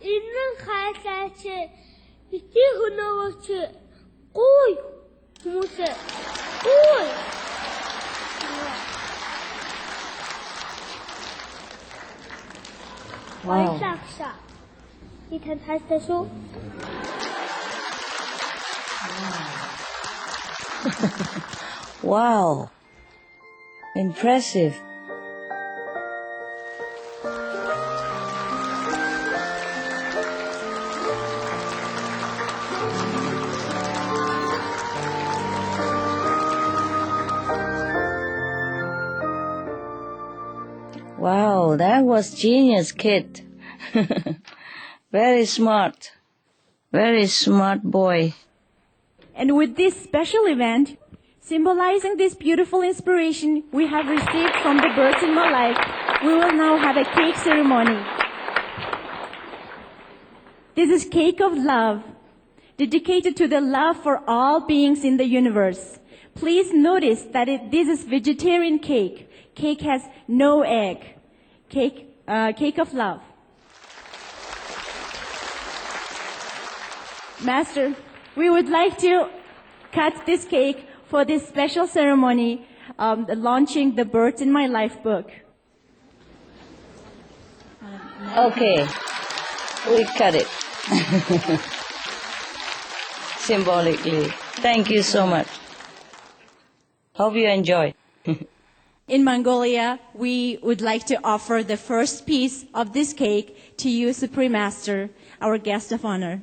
Инэн хайлаач бити хөнөөгч гуй хүмүүсээ гуй. Wow. Die kann heißt das so? Wow. Impressive. Wow, that was genius, kid. Very smart. Very smart boy. And with this special event, symbolizing this beautiful inspiration we have received from the birds in my life, we will now have a cake ceremony. This is cake of love, dedicated to the love for all beings in the universe. Please notice that this is vegetarian cake. Cake has no egg. Cake of love. Master, we would like to cut this cake for this special ceremony, launching the Birds in My Life book. Okay, we cut it. Symbolically. Thank you so much. Hope you enjoy. In Mongolia, we would like to offer the first piece of this cake to you, Supreme Master, our guest of honor.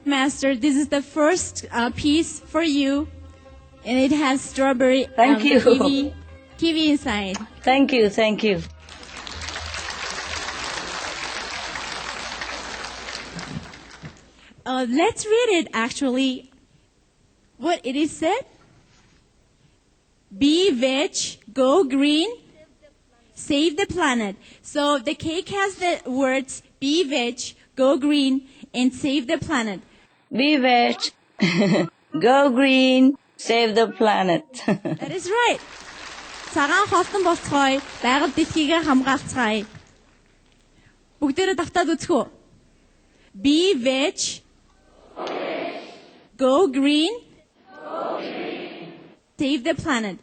Master, this is the first piece for you, and it has strawberry Thank you. kiwi inside. Thank you, thank you. Let's read it, actually. What it is said? Be veg, go green, save the planet. So the cake has the words be veg, go green, and save the planet. Be veg, go green, save the planet. That is right. Цагаан холтон болцгоё, байгаль дэлхийгээ хамгаалцгаая. Бүгдээрээ давтаад үзэх үү? Be veg, go green, save the planet.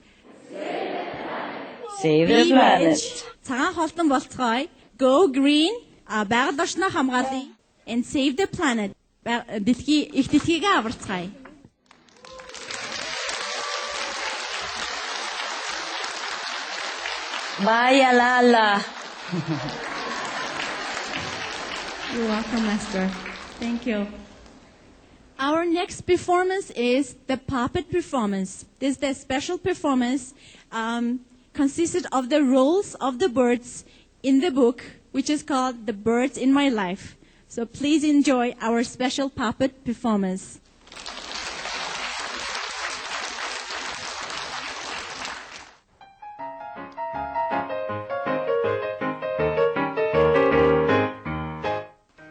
Save the planet. Цагаан холтон болцгоё, go green, байгаль орчноо хамгаалъя, and save the planet. Их дэлхийгээ аварцгаая. Bye, Alala. You're welcome, Master. Thank you. Our next performance is the puppet performance. This is the special performance consisted of the roles of the birds in the book, which is called The Birds in My Life. So please enjoy our special puppet performance.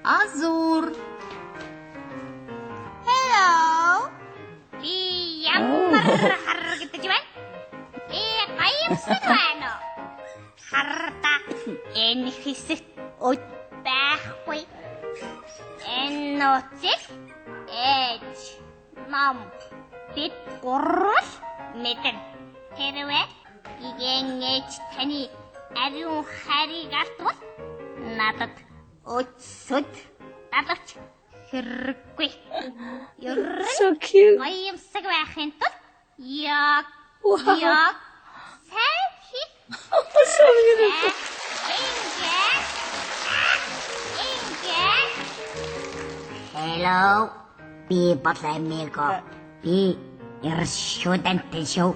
Azur. Hello. Hargitаж байна. Гайвсан байна. Харта энэ хэсэгт өд байхгүй. Энэ нууцыг ээж нам бид гурвал мэдэн. Хэрвээ ихэн ээж таны ариун хайрыг артвал надад өцөд алавч хэрэггүй. So cute. Гайвсаг байхын тулд яг сайн хий. So beautiful. Hello. Би Батлаймиго. Би Иршүдэнтэн шүү.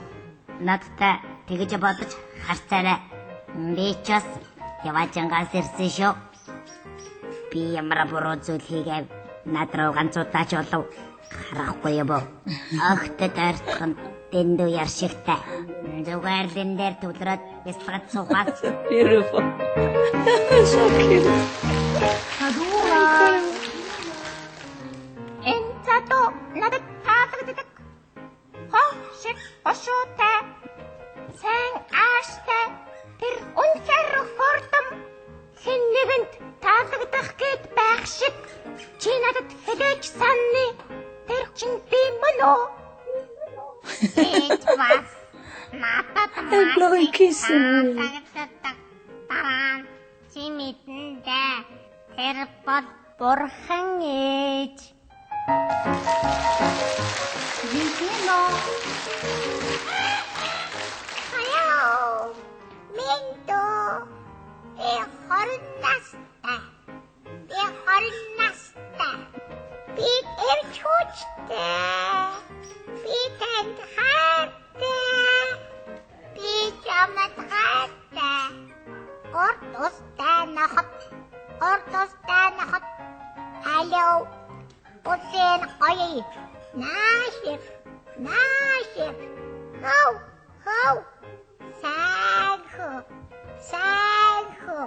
Надтай тэгж бодож харцаарай. Би ч бас яваачангаас ирсэн шүү. Би ямар буруу зүйл хийгээв над руу ганцуудаач болов харахгүй юм бо. Огтд ойртхон дэндүү яршигтай. Зүгээр дэн дээр төвлөрөөд бяцгаад суугаад. Beautiful. So cute. Хадуура. Энцато надад таалагддаг. шиг ошуутай сайн ааштай тэр үнэхээр хурдан хэн нэгэнд таалагдах гээд байх шиг чи надад хэлээч санны тэр чин би мөн үү? Энд бас надад Блой кисэн. Таран чи мэдэндээ тэр бол бурхан ээж. Винтино. Хаяа. Минто. Хорнаста. Хорнаста. Би эрчүүчтэй. Би тэнд хайртай. Би чамд хайртай. Ордостай нахат. Алло. Усэн ой. Наашир. Хау. Сайхо.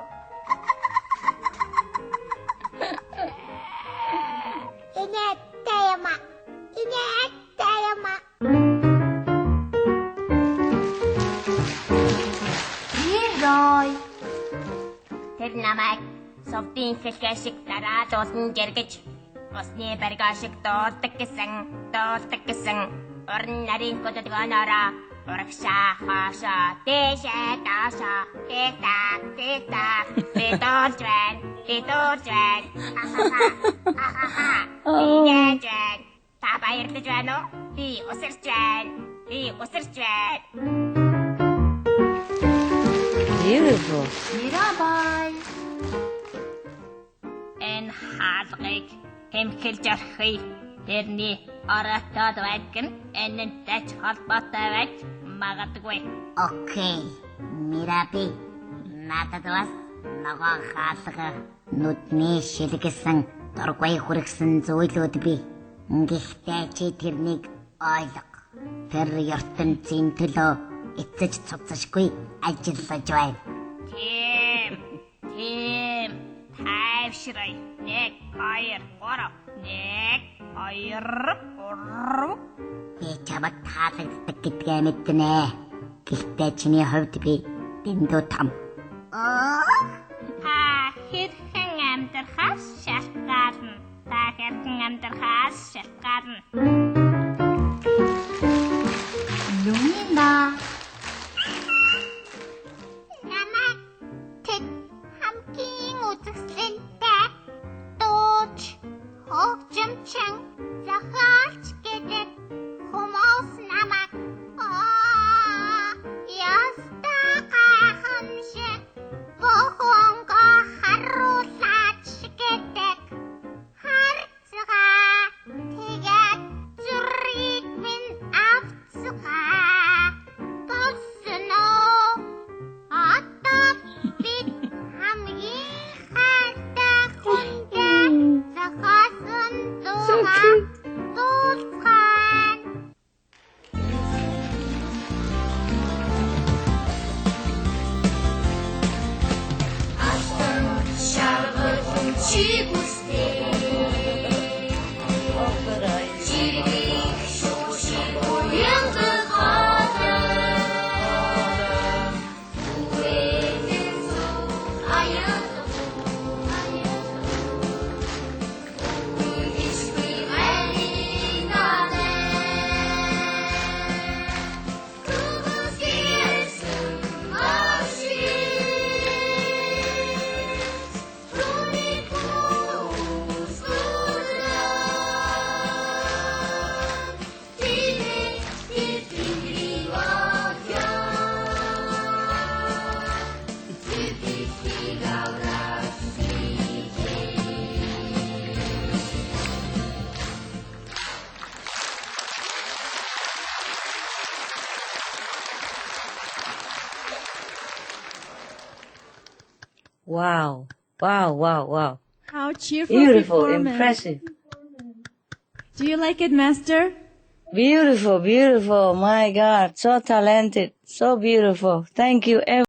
Инеттаяма. Ирой. Тэр намайг совдын хэлхээ шиг дараад уулан гэргэж усны барьгаа шиг доолдог гэсэн орон нарийн хөдөлгөөнөөрөө урагшаа хаашаа дээшээ даашаа тэтак бидуулж байна Ийгэж байна та баярлаж байна уу би усарч байна Beautiful. Мирабай энэ хаалгыг хэмхэлж орхий тэрний ороотод байдаг нь энэнтэй ч холбоотой байж магадгүй. Окей. Мираби. Надад бас нөгөө хаалга нүдний шилгэсэн дургүй хүргэсэн зүйлүүд би. Гэхдээ чи тэрнийг ойлго. Тэр ертөнцийн төлөө эцэж цуцшгүй ажиллаж байна. Тийм. Тайвшрай. 1 2 3. 1 2 Би чамд таалагддаг гэдгээ мэднэ. Гэхдээ чиний хувьд би дэндүү том. Хэрхэн амьдрахаас шалтгаална. Lumina. Намайг тэд хамгийн үзэсгэлэнтэй дууч хөгжимчин захиалч гэдэг хүмүүс намайг ястаа гайхамшиг бохонго харуулаач гэдэг харцгаа тэгээд зүрийг минь авцгаа босноо атап бид хамгийн хайртай хүнтэй захаасан дуугаа дуулсан. Wow. How cheerful Beautiful, performance. impressive. Do you like it, Master? Beautiful. My God. So talented. So beautiful. Thank you, everyone.